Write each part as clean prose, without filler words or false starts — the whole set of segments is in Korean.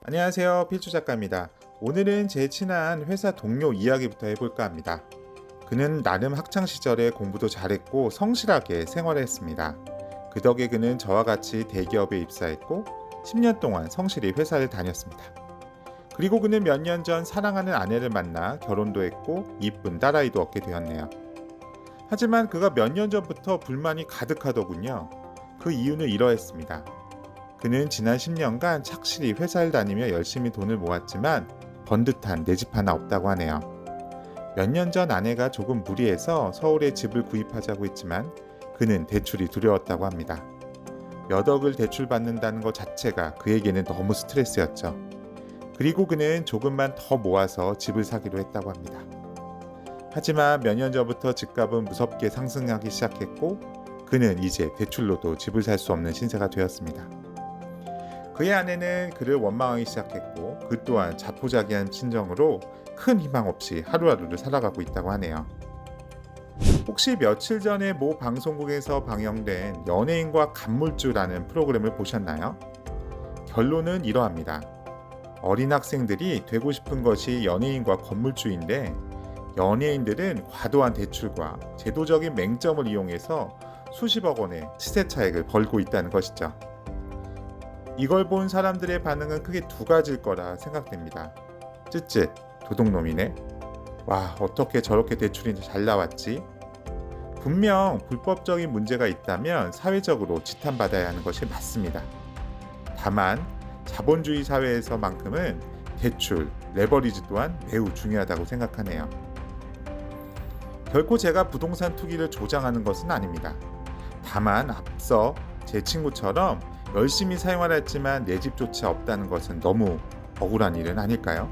안녕하세요. 필주 작가입니다. 오늘은 제 친한 회사 동료 이야기부터 해볼까 합니다. 그는 나름 학창시절에 공부도 잘했고 성실하게 생활을 했습니다. 그 덕에 그는 저와 같이 대기업에 입사했고 10년 동안 성실히 회사를 다녔습니다. 그리고 그는 몇 년 전 사랑하는 아내를 만나 결혼도 했고 이쁜 딸아이도 얻게 되었네요. 하지만 그가 몇 년 전부터 불만이 가득하더군요. 그 이유는 이러했습니다. 그는 지난 10년간 착실히 회사를 다니며 열심히 돈을 모았지만 번듯한 내 집 하나 없다고 하네요. 몇 년 전 아내가 조금 무리해서 서울에 집을 구입하자고 했지만 그는 대출이 두려웠다고 합니다. 몇 억을 대출받는다는 것 자체가 그에게는 너무 스트레스였죠. 그리고 그는 조금만 더 모아서 집을 사기로 했다고 합니다. 하지만 몇 년 전부터 집값은 무섭게 상승하기 시작했고 그는 이제 대출로도 집을 살 수 없는 신세가 되었습니다. 그의 아내는 그를 원망하기 시작했고 그 또한 자포자기한 심정으로 큰 희망 없이 하루하루를 살아가고 있다고 하네요. 혹시 며칠 전에 모 방송국에서 방영된 연예인과 간물주라는 프로그램을 보셨나요? 결론은 이러합니다. 어린 학생들이 되고 싶은 것이 연예인과 건물주인데 연예인들은 과도한 대출과 제도적인 맹점을 이용해서 수십억 원의 시세 차익을 벌고 있다는 것이죠. 이걸 본 사람들의 반응은 크게 두 가지일 거라 생각됩니다. 쯧쯧, 도둑놈이네. 와, 어떻게 저렇게 대출이 잘 나왔지? 분명 불법적인 문제가 있다면 사회적으로 지탄받아야 하는 것이 맞습니다. 다만 자본주의 사회에서만큼은 대출, 레버리지 또한 매우 중요하다고 생각하네요. 결코 제가 부동산 투기를 조장하는 것은 아닙니다. 다만 앞서 제 친구처럼 열심히 생활했지만 내 집조차 없다는 것은 너무 억울한 일은 아닐까요?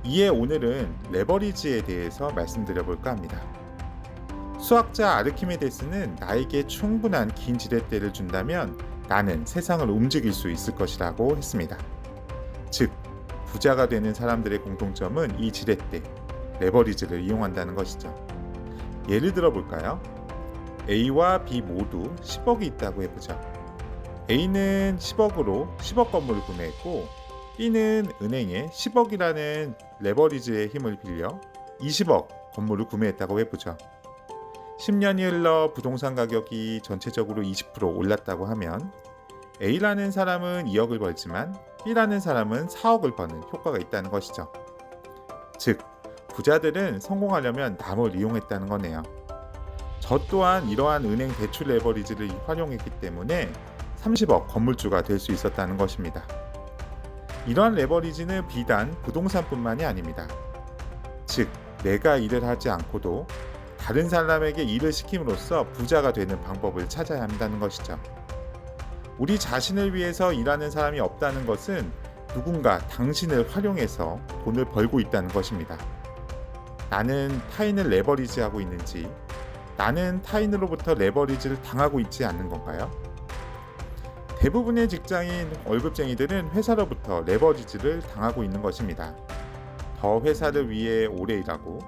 이에 오늘은 레버리지에 대해서 말씀드려볼까 합니다. 수학자 아르키메데스는 나에게 충분한 긴 지렛대를 준다면 나는 세상을 움직일 수 있을 것이라고 했습니다. 즉, 부자가 되는 사람들의 공통점은 이 지렛대, 레버리지를 이용한다는 것이죠. 예를 들어 볼까요? A와 B 모두 10억이 있다고 해보죠. A는 10억으로 10억 건물을 구매했고 B는 은행에 10억이라는 레버리지의 힘을 빌려 20억 건물을 구매했다고 해보죠. 10년이 흘러 부동산 가격이 전체적으로 20% 올랐다고 하면 A라는 사람은 2억을 벌지만 B라는 사람은 4억을 버는 효과가 있다는 것이죠. 즉, 부자들은 성공하려면 남을 이용했다는 거네요. 저 또한 이러한 은행 대출 레버리지를 활용했기 때문에 30억 건물주가 될 수 있었다는 것입니다. 이러한 레버리지는 비단 부동산뿐만이 아닙니다. 즉, 내가 일을 하지 않고도 다른 사람에게 일을 시킴으로써 부자가 되는 방법을 찾아야 한다는 것이죠. 우리 자신을 위해서 일하는 사람이 없다는 것은 누군가 당신을 활용해서 돈을 벌고 있다는 것입니다. 나는 타인을 레버리지하고 있는지, 나는 타인으로부터 레버리지를 당하고 있지 않는 건가요? 대부분의 직장인 월급쟁이들은 회사로부터 레버리지를 당하고 있는 것입니다. 더 회사를 위해 오래 일하고,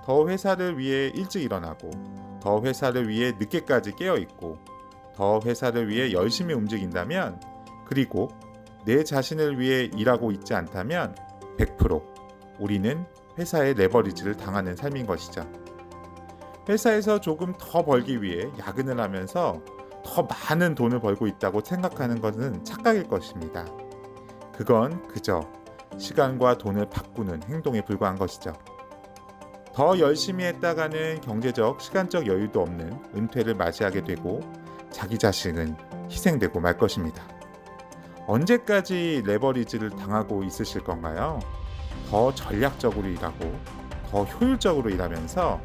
더 회사를 위해 일찍 일어나고, 더 회사를 위해 늦게까지 깨어있고, 더 회사를 위해 열심히 움직인다면, 그리고 내 자신을 위해 일하고 있지 않다면 100% 우리는 회사의 레버리지를 당하는 삶인 것이죠. 회사에서 조금 더 벌기 위해 야근을 하면서 더 많은 돈을 벌고 있다고 생각하는 것은 착각일 것입니다. 그건 그저 시간과 돈을 바꾸는 행동에 불과한 것이죠. 더 열심히 했다가는 경제적, 시간적 여유도 없는 은퇴를 맞이하게 되고 자기 자신은 희생되고 말 것입니다. 언제까지 레버리지를 당하고 있으실 건가요? 더 전략적으로 일하고 더 효율적으로 일하면서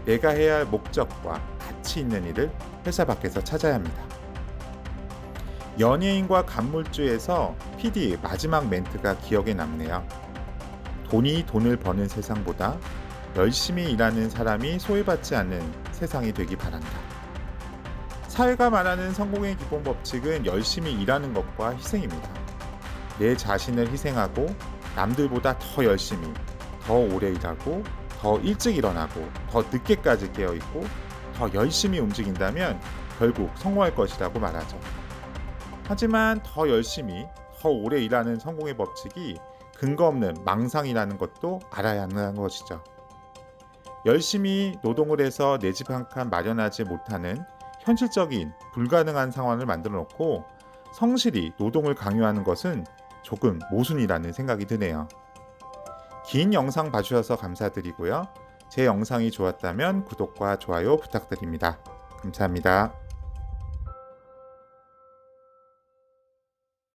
내가 해야 할 목적과 가치 있는 일을 회사 밖에서 찾아야 합니다. 연예인과 간물주에서 PD의 마지막 멘트가 기억에 남네요. 돈이 돈을 버는 세상보다 열심히 일하는 사람이 소외받지 않는 세상이 되기 바란다. 사회가 말하는 성공의 기본 법칙은 열심히 일하는 것과 희생입니다. 내 자신을 희생하고 남들보다 더 열심히, 더 오래 일하고 더 일찍 일어나고 더 늦게까지 깨어있고 더 열심히 움직인다면 결국 성공할 것이라고 말하죠. 하지만 더 열심히, 더 오래 일하는 성공의 법칙이 근거 없는 망상이라는 것도 알아야 한다는 것이죠. 열심히 노동을 해서 내 집 한 칸 마련하지 못하는 현실적인 불가능한 상황을 만들어 놓고 성실히 노동을 강요하는 것은 조금 모순이라는 생각이 드네요. 긴 영상 봐주셔서 감사드리고요. 제 영상이 좋았다면 구독과 좋아요 부탁드립니다. 감사합니다.